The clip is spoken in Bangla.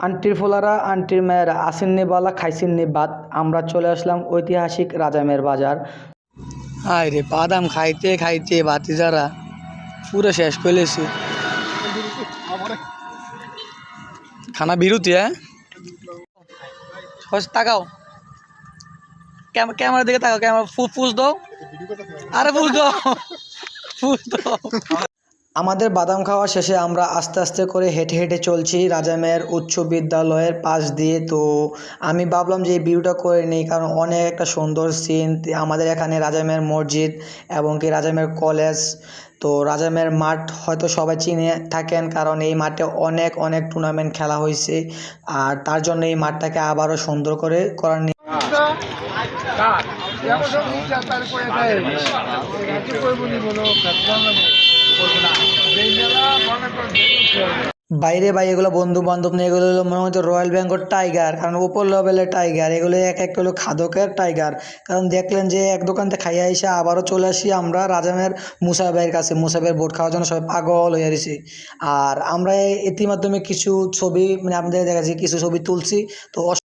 আন্টির ফোলারা আন্টির মেয়েরা আসেননি বালা খাইছেননি ভাত। আমরা চলে আসলাম ঐতিহাসিক রাজামের বাজার। হায় রে বাদাম খাইতে খাইতে ভাতিজারা পুরো শেষ করেছি। খানা বিরতি তাকাও ক্যামেরার দিকে তাকাও, ক্যামেরা ফুস দাও, আরে ফুস দাও, ফুস দাও। আমাদের বাদাম খাওয়া শেষে আমরা আস্তে আস্তে করে হেঁটে হেঁটে চলছি রাজামের উচ্চ বিদ্যালয়ের পাশ দিয়ে। তো আমি ভাবলাম যে এই ভিডিওটা করে নিই, কারণ অনেক একটা সুন্দর সিন আমাদের এখানে রাজামের মসজিদ এবং কি রাজামের কলেজ। তো রাজামের মাঠ হয়তো সবাই চিনে থাকেন, কারণ এই মাঠে অনেক অনেক টুর্নামেন্ট খেলা হয়েছে, আর তার জন্য এই মাঠটাকে আবারও সুন্দর করে করার বাইরে ভাই এগুলো বন্ধু বান্ধব নিয়ে এগুলো হলো মনে হচ্ছে রয়্যাল বেঙ্গল টাইগার, কারণ উপর লেভেলের টাইগার এগুলো, এক একটা হলো খাদকের টাইগার। কারণ দেখলেন যে এক দোকান থেকে খাইয়া এসে আবারও চলে আসি আমরা রাজামের মুসা ভাইয়ের কাছে। মুসা ভাইয়ের বোট খাওয়ার জন্য সবাই পাগল হয়ে গেছি। আর আমরা ইতিমাধ্যমে কিছু ছবি, মানে আপনাদের দেখাচ্ছি কিছু ছবি তুলছি। তো